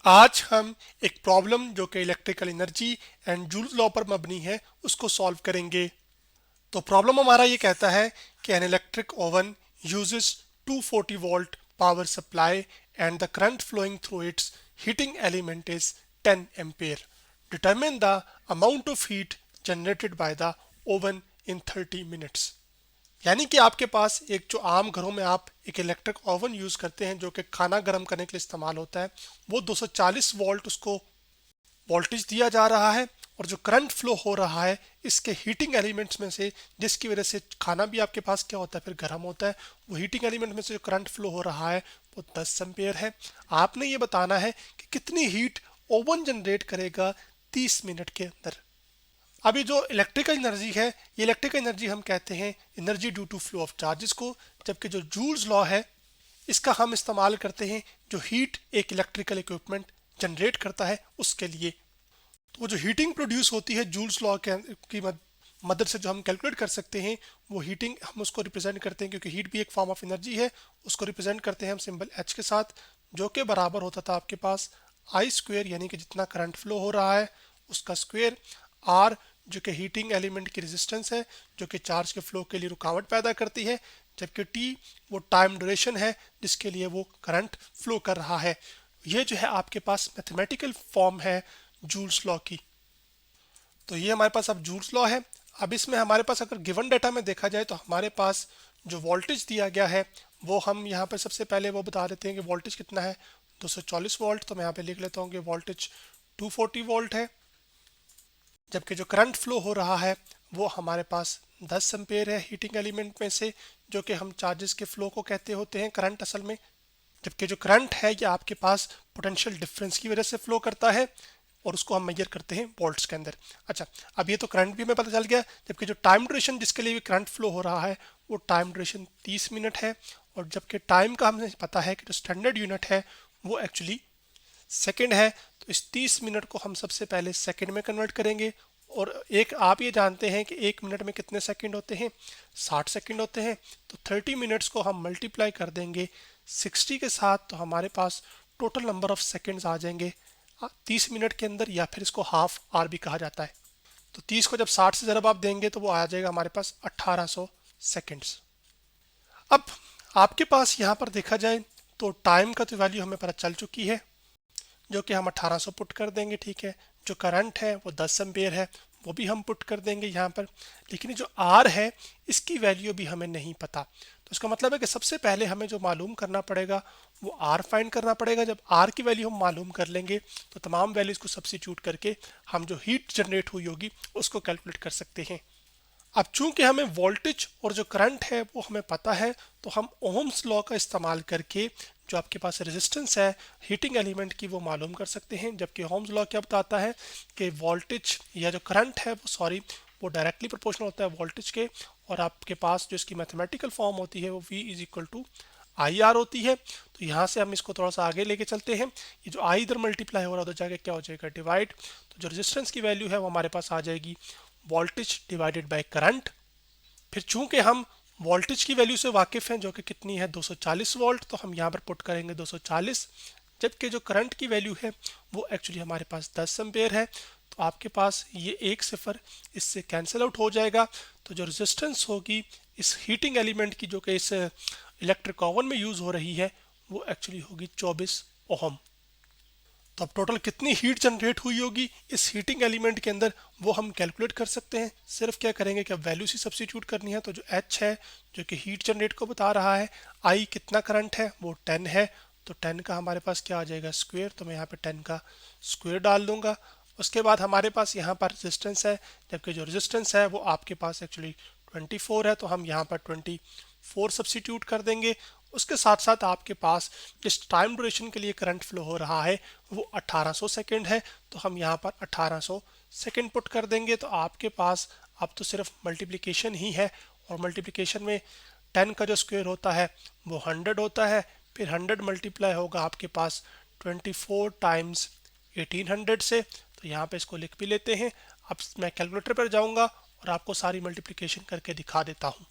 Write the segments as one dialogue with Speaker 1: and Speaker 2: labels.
Speaker 1: आज हम एक प्रॉब्लम जो कि electrical energy and joules law पर मबनी है उसको सॉल्व करेंगे। तो प्रॉब्लम हमारा ये कहता है कि an electric oven uses 240 volt power supply and the current flowing through its heating element is 10 ampere. Determine the amount of heat generated by the oven in 30 minutes. यानी कि आपके पास एक जो आम घरों में आप एक इलेक्ट्रिक ओवन यूज़ करते हैं जो कि खाना गर्म करने के लिए इस्तेमाल होता है, वो 240 वोल्ट उसको वोल्टेज दिया जा रहा है और जो करंट फ्लो हो रहा है इसके हीटिंग एलिमेंट्स में से, जिसकी वजह से खाना भी आपके पास क्या होता है फिर गर्म होता है, वो हीटिंग एलिमेंट में से जो करंट फ्लो हो रहा है वो 10 एम्पेयर है। आपने ये बताना है कि कितनी हीट ओवन जनरेट करेगा 30 मिनट के अंदर। अभी जो इलेक्ट्रिकल एनर्जी है, ये इलेक्ट्रिकल एनर्जी हम कहते हैं energy due to flow of charges को, जबकि जो जूल्स लॉ है इसका हम इस्तेमाल करते हैं जो हीट एक इलेक्ट्रिकल इक्विपमेंट जनरेट करता है उसके लिए। तो वो जो हीटिंग प्रोड्यूस होती है जूल्स लॉ की मदद से जो हम कैलकुलेट कर सकते हैं, वो हीटिंग हम उसको रिप्रेजेंट करते हैं, क्योंकि हीट भी एक फॉर्म ऑफ एनर्जी है, उसको रिप्रेजेंट करते हैं हम सिंबल एच के साथ, जो कि बराबर होता था आपके पास आई स्क्वेयर, यानी कि जितना करंट फ्लो हो रहा है उसका स्क्वेयर, आर जो कि हीटिंग एलिमेंट की रेजिस्टेंस है जो कि चार्ज के फ्लो के लिए रुकावट पैदा करती है, जबकि टी वो टाइम ड्यूरेशन है जिसके लिए वो करंट फ्लो कर रहा है। ये जो है आपके पास मैथमेटिकल फॉर्म है जूल्स लॉ की। तो ये हमारे पास अब जूल्स लॉ है। अब इसमें हमारे पास अगर गिवन डाटा में देखा जाए तो हमारे पास जो वोल्टेज दिया गया है वो हम यहाँ पर सबसे पहले वो बता देते हैं कि वोल्टेज कितना है, 240 वोल्ट। तो मैं यहाँ पे लिख लेता हूँ कि वोल्टेज 240 वोल्ट है, जबकि जो करंट फ्लो हो रहा है वो हमारे पास 10 एम्पेयर है हीटिंग एलिमेंट में से, जो कि हम चार्जेस के फ्लो को कहते होते हैं करंट असल में। जबकि जो करंट है ये आपके पास पोटेंशियल डिफरेंस की वजह से फ्लो करता है और उसको हम मेजर करते हैं वोल्ट्स के अंदर। अच्छा, अब ये तो करंट भी हमें पता चल गया, जबकि जो टाइम ड्यूरेशन जिसके लिए भी करंट फ्लो हो रहा है वो टाइम ड्यूरेशन 30 मिनट है, और जबकि टाइम का हमें पता है कि जो स्टैंडर्ड यूनिट है वो एक्चुअली सेकंड है। तो इस 30 मिनट को हम सबसे पहले सेकंड में कन्वर्ट करेंगे, और एक आप ये जानते हैं कि एक मिनट में कितने सेकंड होते हैं, 60 सेकंड होते हैं। तो 30 मिनट्स को हम मल्टीप्लाई कर देंगे 60 के साथ, तो हमारे पास टोटल नंबर ऑफ सेकंड्स आ जाएंगे 30 मिनट के अंदर, या फिर इसको हाफ आर भी कहा जाता है। तो 30 को जब 60 से जब आप देंगे तो वो आ जाएगा हमारे पास 1800 सेकंड्स। अब आपके पास यहाँ पर देखा जाए तो टाइम का तो वैल्यू हमें पता चल चुकी है, जो कि हम 1800 पुट कर देंगे, ठीक है। जो करंट है वो 10 एम्पेयर है, वो भी हम पुट कर देंगे यहाँ पर। लेकिन ये जो आर है इसकी वैल्यू भी हमें नहीं पता, तो इसका मतलब है कि सबसे पहले हमें जो मालूम करना पड़ेगा वो आर फाइंड करना पड़ेगा। जब आर की वैल्यू हम मालूम कर लेंगे तो तमाम वैल्यूज़ को सब्स्टिट्यूट करके हम जो हीट जनरेट हुई होगी उसको कैलकुलेट कर सकते हैं। अब चूंकि हमें वोल्टेज और जो करंट है वो हमें पता है, तो हम ओम्स लॉ का इस्तेमाल करके जो आपके पास रेजिस्टेंस है हीटिंग एलिमेंट की वो मालूम कर सकते हैं। जबकि ओम्स लॉ क्या बताता है कि वोल्टेज या जो करंट है वो डायरेक्टली प्रोपोर्शनल होता है वोल्टेज के, और आपके पास जो इसकी मैथमेटिकल फॉर्म होती है वो V is equal to I R होती है। तो यहाँ से हम इसको थोड़ा सा आगे लेके चलते हैं, ये जो आई इधर मल्टीप्लाई हो रहा है उधर जाके क्या हो जाएगा डिवाइड। तो जो रेजिस्टेंस की वैल्यू है वो हमारे पास आ जाएगी वोल्टेज डिवाइडेड बाय करंट। फिर चूंकि हम वोल्टेज की वैल्यू से वाकिफ हैं जो कि कितनी है 240 वोल्ट, तो हम यहाँ पर पुट करेंगे 240, जबकि जो करंट की वैल्यू है वो एक्चुअली हमारे पास 10 एम्पेयर है। तो आपके पास ये एक सिफर इससे कैंसिल आउट हो जाएगा। तो जो रेजिस्टेंस होगी इस हीटिंग एलिमेंट की जो कि इस इलेक्ट्रिक ओवन में यूज़ हो रही है वो एक्चुअली होगी 24 ओहम। तो अब टोटल कितनी हीट जनरेट हुई होगी इस हीटिंग एलिमेंट के अंदर वो हम कैलकुलेट कर सकते हैं। सिर्फ क्या करेंगे कि अब वैल्यू सी सब्स्टिट्यूट करनी है। तो जो H है जो कि हीट जनरेट को बता रहा है, I कितना करंट है वो 10 है, तो 10 का हमारे पास क्या आ जाएगा स्क्वायर, तो मैं यहाँ पे 10 का स्क्वायर डाल दूंगा। उसके बाद हमारे पास यहाँ पर रेजिस्टेंस है, जबकि जो रेजिस्टेंस है वो आपके पास एक्चुअली 24 है, तो हम यहाँ पर 24 सब्स्टिट्यूट कर देंगे। उसके साथ साथ आपके पास जिस टाइम ड्यूरेशन के लिए करंट फ्लो हो रहा है वो 1800 सेकेंड है, तो हम यहाँ पर 1800 सेकेंड पुट कर देंगे। तो आपके पास अब तो सिर्फ मल्टीप्लिकेशन ही है, और मल्टीप्लिकेशन में 10 का जो स्क्वायर होता है वो 100 होता है, फिर 100 मल्टीप्लाई होगा आपके पास 24 टाइम्स 1800 से। तो यहाँ पे इसको लिख भी लेते हैं। अब मैं कैलकुलेटर पर जाऊँगा और आपको सारी मल्टीप्लिकेशन करके दिखा देता हूँ।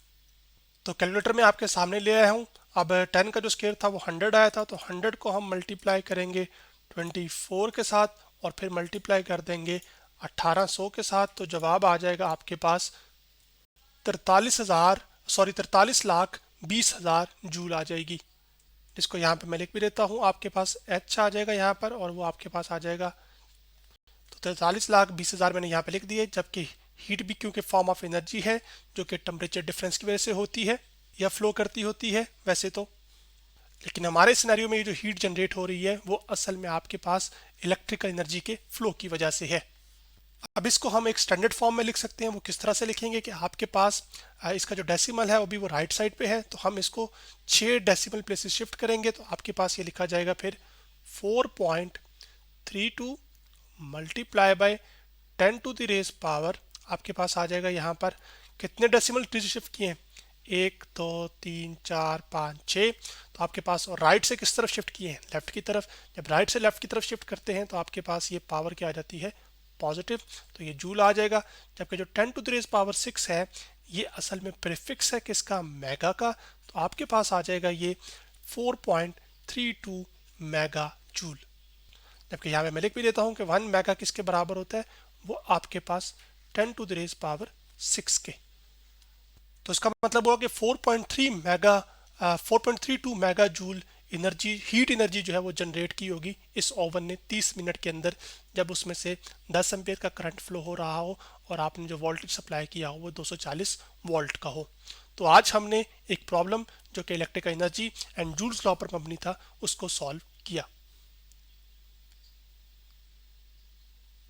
Speaker 1: तो कैलकुलेटर में आपके सामने ले आया हूँ। अब 10 का जो स्क्वायर था वो 100 आया था, तो 100 को हम मल्टीप्लाई करेंगे 24 के साथ और फिर मल्टीप्लाई कर देंगे 1800 के साथ, तो जवाब आ जाएगा आपके पास 43 लाख 20 हज़ार जूल आ जाएगी। जिसको यहाँ पे मैं लिख भी देता हूँ, आपके पास एच आ जाएगा यहाँ पर और वो आपके पास आ जाएगा। तो 43 लाख 20 हज़ार मैंने यहाँ पे लिख दिए, जबकि हीट भी क्योंकि फॉर्म ऑफ एनर्जी है जो कि टेम्परेचर डिफरेंस की वजह से होती है या फ्लो करती होती है वैसे तो, लेकिन हमारे सिनेरियो में ये जो हीट जनरेट हो रही है वो असल में आपके पास इलेक्ट्रिकल एनर्जी के फ्लो की वजह से है। अब इसको हम एक स्टैंडर्ड फॉर्म में लिख सकते हैं। वो किस तरह से लिखेंगे कि आपके पास इसका जो डेसिमल है वो भी वो राइट साइड पे है, तो हम इसको 6 डेसिमल प्लेसेस शिफ्ट करेंगे तो आपके पास ये लिखा जाएगा फिर 4.32 multiply by 10 to the raise power, आपके पास आ जाएगा यहाँ पर कितने डेसिमल प्लेसेस शिफ्ट किए हैं, 1 2 3 4 5 6, तो आपके पास और राइट से किस तरफ शिफ्ट किए हैं, लेफ्ट की तरफ। जब राइट से लेफ्ट की तरफ शिफ्ट करते हैं तो आपके पास ये पावर क्या आ जाती है, पॉजिटिव, तो ये जूल आ जाएगा। जबकि जो 10 टू द रेज पावर 6 है ये असल में प्रीफिक्स है किसका, मेगा का, तो आपके पास आ जाएगा ये 4.32 मेगा जूल। जबकि यहाँ पे मैं लिख भी देता हूँ कि 1 मेगा किसके बराबर होता है, वो आपके पास 10 टू द रेज पावर 6 के। तो इसका मतलब हुआ कि 4.32 mega joule energy, heat energy जो है वो जनरेट की होगी इस ओवन ने 30 मिनट के अंदर, जब उसमें से 10 एम्पियर का करंट फ्लो हो रहा हो और आपने जो वोल्टेज सप्लाई किया हो वो 240 वोल्ट का हो। तो आज हमने एक प्रॉब्लम जो कि electrical energy and joules law पर मबनी था उसको सॉल्व किया।